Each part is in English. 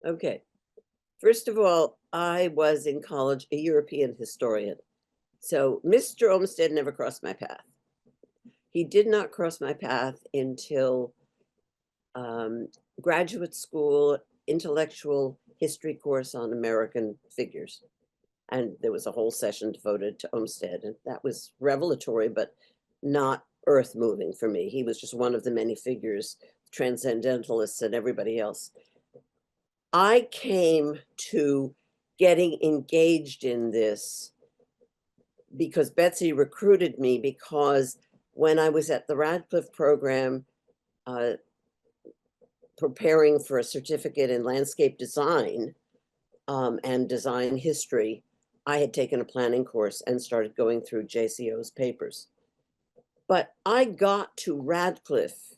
Okay. First of all, I was in college a European historian. So Mr. Olmsted never crossed my path. He did not cross my path until um, graduate school intellectual history course on American figures. And there was a whole session devoted to Olmsted, and that was revelatory, but not earth moving for me. He was just one of the many figures, transcendentalists and everybody else. I came to getting engaged in this because Betsy recruited me, because when I was at the Radcliffe program, uh, preparing for a certificate in landscape design and design history, I had taken a planning course and started going through JCO's papers. But I got to Radcliffe,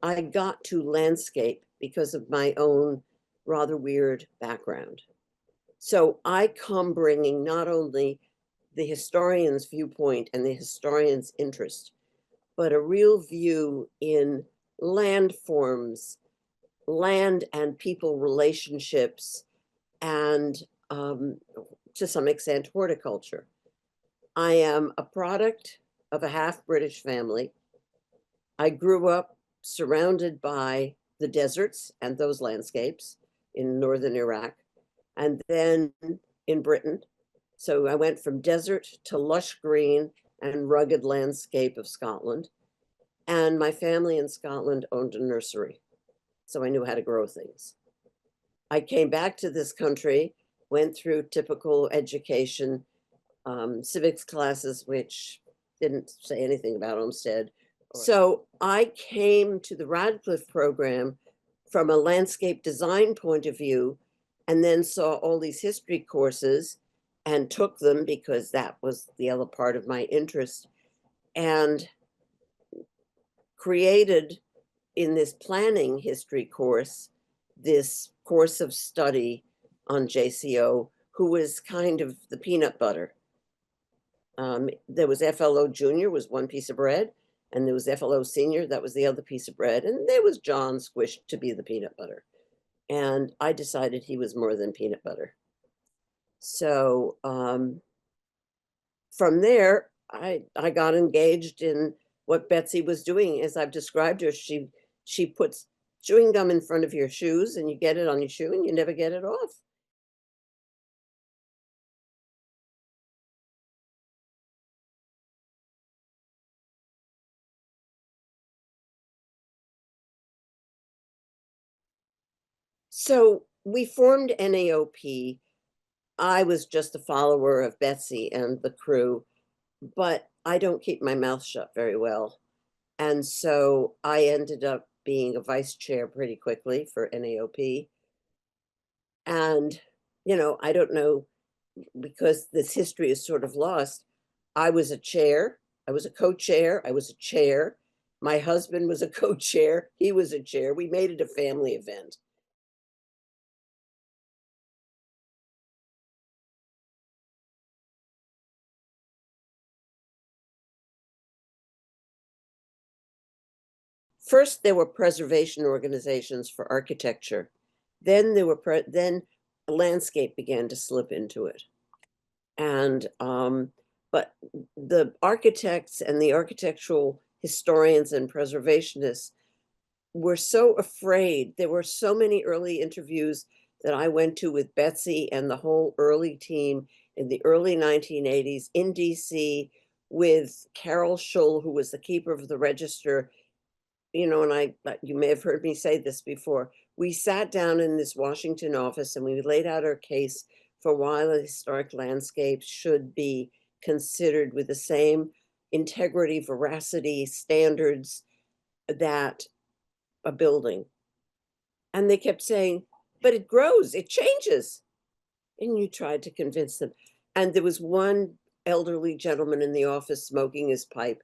I got to landscape because of my own rather weird background. So I come bringing not only the historian's viewpoint and the historian's interest, but a real view in landforms, land and people relationships, and to some extent, horticulture. I am a product of a half British family. I grew up surrounded by the deserts and those landscapes in northern Iraq, and then in Britain. So I went from desert to lush green and rugged landscape of Scotland. And my family in Scotland owned a nursery, so I knew how to grow things. I came back to this country, went through typical education, civics classes, which didn't say anything about Olmsted. So I came to the Radcliffe program from a landscape design point of view, and then saw all these history courses and took them because that was the other part of my interest, and created in this planning history course, this course of study on JCO, who was kind of the peanut butter. There was FLO Junior was one piece of bread, and there was FLO Senior, that was the other piece of bread, and there was John squished to be the peanut butter. And I decided he was more than peanut butter. So from there, I got engaged in what Betsy was doing. As I've described her, she puts chewing gum in front of your shoes, and you get it on your shoe and you never get it off. So we formed NAOP. I was just a follower of Betsy and the crew, but I don't keep my mouth shut very well. And so I ended up being a vice chair pretty quickly for NAOP. And, I don't know, because this history is sort of lost. I was a chair, I was a co-chair, I was a chair. My husband was a co-chair, he was a chair. We made it a family event. First, there were preservation organizations for architecture. Then then landscape began to slip into it. And but the architects and the architectural historians and preservationists were so afraid. There were so many early interviews that I went to with Betsy and the whole early team in the early 1980s in DC, with Carol Schull, who was the keeper of the register. And you may have heard me say this before. We sat down in this Washington office and we laid out our case for why the historic landscapes should be considered with the same integrity, veracity, standards that a building. And they kept saying, but it grows, it changes. And you tried to convince them. And there was one elderly gentleman in the office smoking his pipe,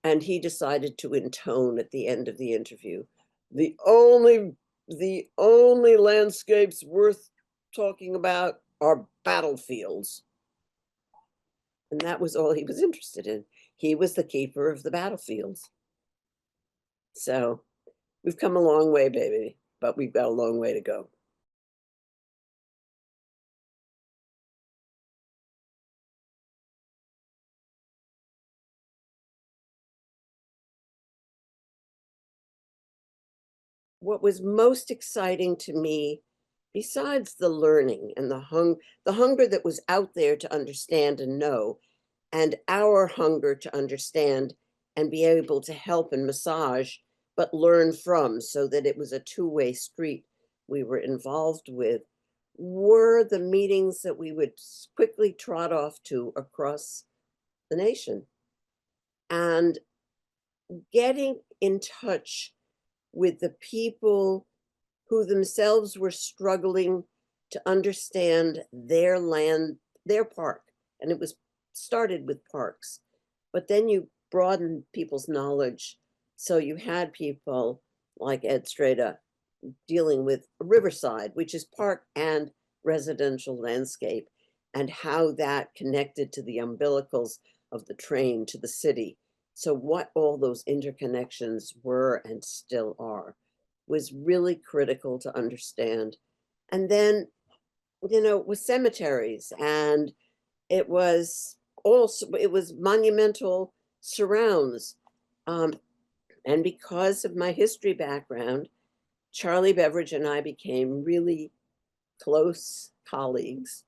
and he decided to intone at the end of the interview, the only the only landscapes worth talking about are battlefields. And that was all he was interested in. He was the keeper of the battlefields. So we've come a long way, baby, but we've got a long way to go. what was most exciting to me, besides the learning and the hunger that was out there to understand and know, and our hunger to understand and be able to help and massage, but learn from, so that it was a two-way street we were involved with, were the meetings that we would quickly trot off to across the nation. And getting in touch with the people who themselves were struggling to understand their land, their park. And it was started with parks, but then you broadened people's knowledge. So you had people like Ed Strada dealing with Riverside, which is park and residential landscape, and how that connected to the umbilicals of the train to the city. So what all those interconnections were and still are was really critical to understand. And then, with cemeteries, and it was it was monumental surrounds. Um, and because of my history background, Charlie Beveridge and I became really close colleagues,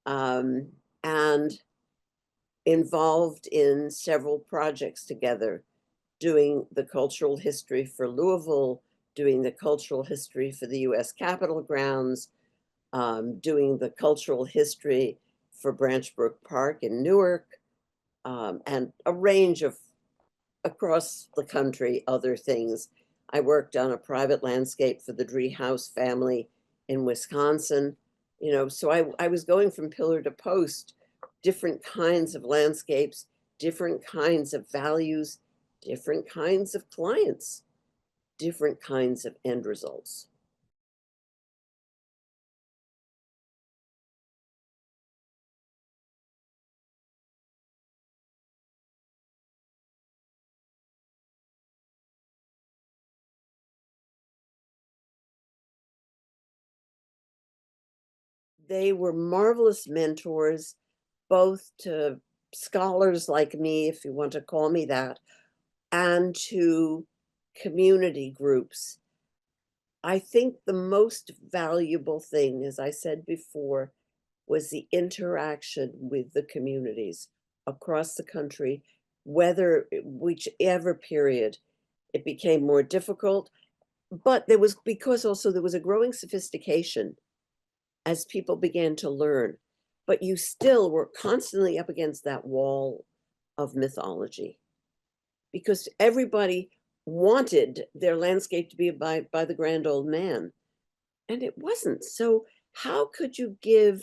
and involved in several projects together, doing the cultural history for Louisville, doing the cultural history for the US Capitol grounds, doing the cultural history for Branch Brook Park in Newark, and a range of, across the country, other things. I worked on a private landscape for the Driehaus family in Wisconsin. So I was going from pillar to post, different kinds of landscapes, different kinds of values, different kinds of clients, different kinds of end results. They were marvelous mentors, both to scholars like me, if you want to call me that, and to community groups. I think the most valuable thing, as I said before, was the interaction with the communities across the country, whether whichever period it became more difficult. But there was, because also there was a growing sophistication as people began to learn, but you still were constantly up against that wall of mythology, because everybody wanted their landscape to be by the grand old man, and it wasn't. So how could you give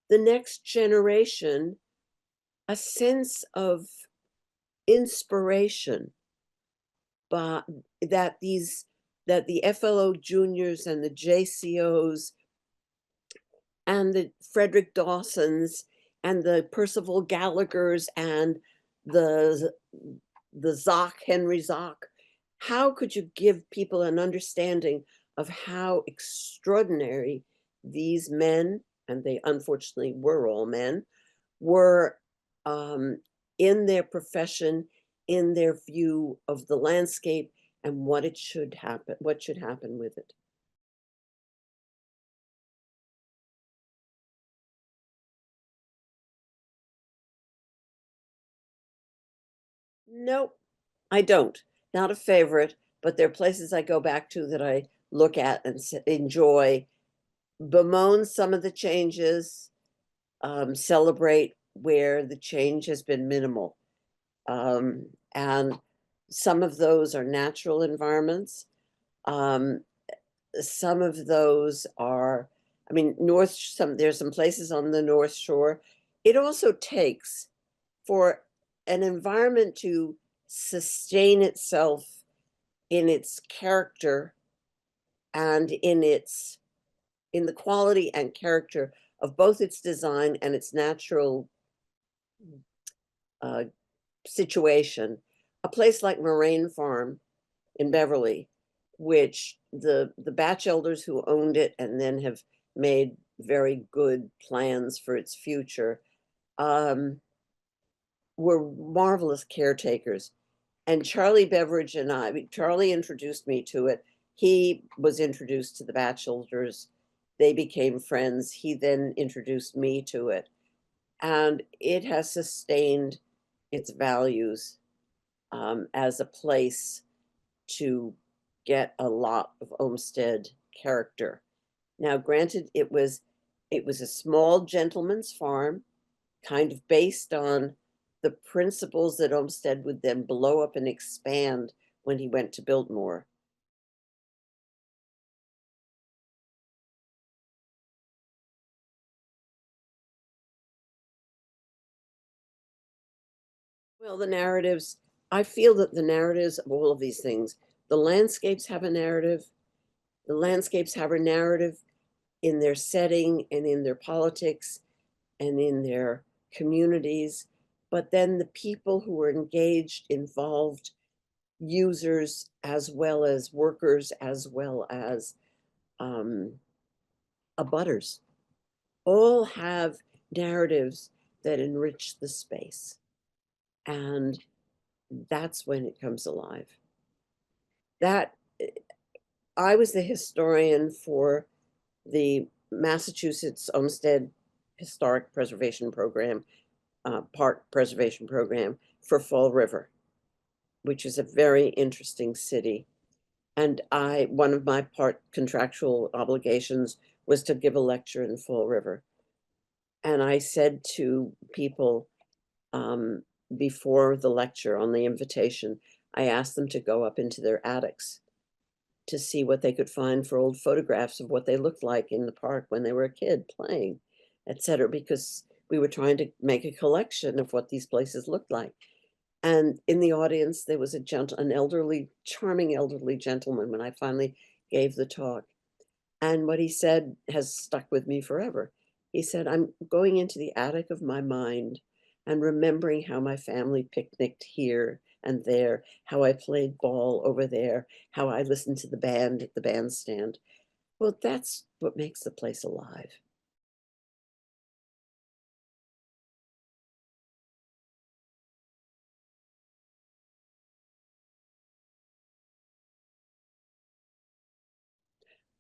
the next generation a sense of inspiration, but that the FLO juniors and the JCOs and the Frederick Dawsons and the Percival Gallaghers and the Zoc, Henry Zoc, how could you give people an understanding of how extraordinary these men, and they unfortunately were all men, were, um, in their profession, in their view of the landscape and what should happen with it. Nope, I don't. Not a favorite, but there are places I go back to that I look at and enjoy, bemoan some of the changes, celebrate where the change has been minimal. And some of those are natural environments. Um, some of those are, I mean, there's some places on the North Shore. It also takes for an environment to sustain itself in its character and in the quality and character of both its design and its natural uh, situation. A place like Moraine Farm in Beverly, which the Batchelors who owned it and then have made very good plans for its future, um, were marvelous caretakers. And Charlie Beveridge and Charlie introduced me to it. he was introduced to the Batchelors. They became friends. He then introduced me to it. And it has sustained its values as a place to get a lot of Olmsted character. Now, granted, it was a small gentleman's farm, kind of based on the principles that Olmsted would then blow up and expand when he went to build more. Well, the narratives, I feel that the narratives of all of these things, the landscapes have a narrative, the landscapes have a narrative in their setting and in their politics and in their communities. But then the people who are engaged, involved, users, as well as workers, as well as abutters, all have narratives that enrich the space. And that's when it comes alive. That I was the historian for the Massachusetts Olmsted Historic Preservation Program, Park Preservation Program for Fall River, which is a very interesting city. And one of my contractual obligations was to give a lecture in Fall River. And I said to people before the lecture on the invitation, I asked them to go up into their attics to see what they could find for old photographs of what they looked like in the park when they were a kid playing, etc., because we were trying to make a collection of what these places looked like. And in the audience, there was an elderly, charming elderly gentleman when I finally gave the talk. And what he said has stuck with me forever. He said, I'm going into the attic of my mind and remembering how my family picnicked here and there, how I played ball over there, how I listened to the band at the bandstand. Well, that's what makes the place alive.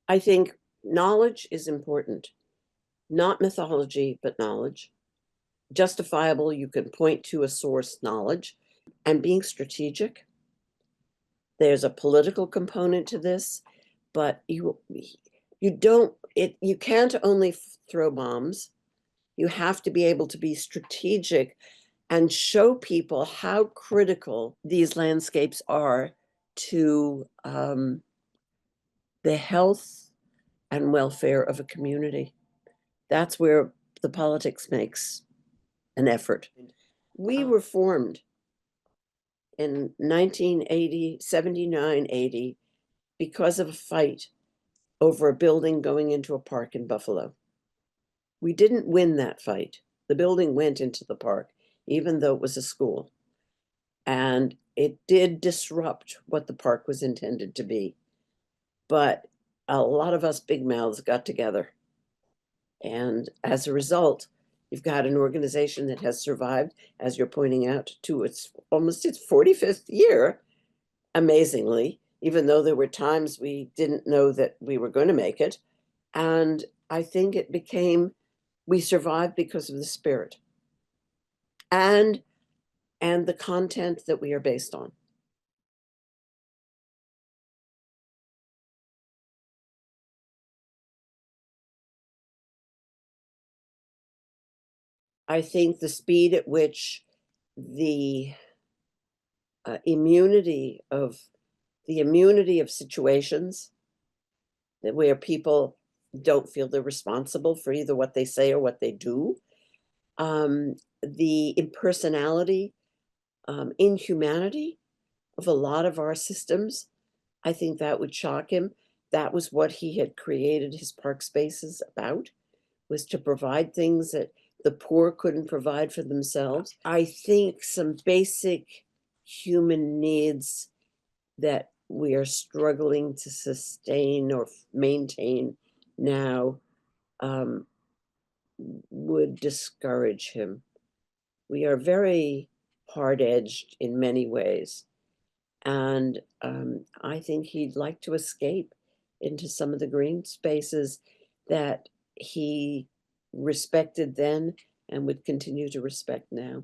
I think knowledge is important, not mythology, but knowledge. Justifiable, you can point to a source knowledge, and being strategic. There's a political component to this, but you can't only throw bombs. You have to be able to be strategic and show people how critical these landscapes are to the health and welfare of a community. That's where the politics makes an effort. We were formed in 1980, 79, 80, because of a fight over a building going into a park in Buffalo. We didn't win that fight. The building went into the park, even though it was a school. And it did disrupt what the park was intended to be. But a lot of us big mouths got together. And as a result, you've got an organization that has survived, as you're pointing out, to almost its 45th year, amazingly, even though there were times we didn't know that we were going to make it. And I think we survived because of the spirit and the content that we are based on. I think the speed at which the immunity of situations where people don't feel they're responsible for either what they say or what they do, the impersonality, inhumanity of a lot of our systems, I think that would shock him. That was what he had created his park spaces about, was to provide things that the poor couldn't provide for themselves. I think some basic human needs that we are struggling to sustain or maintain now would discourage him. We are very hard-edged in many ways. And I think he'd like to escape into some of the green spaces that he respected then and would continue to respect now.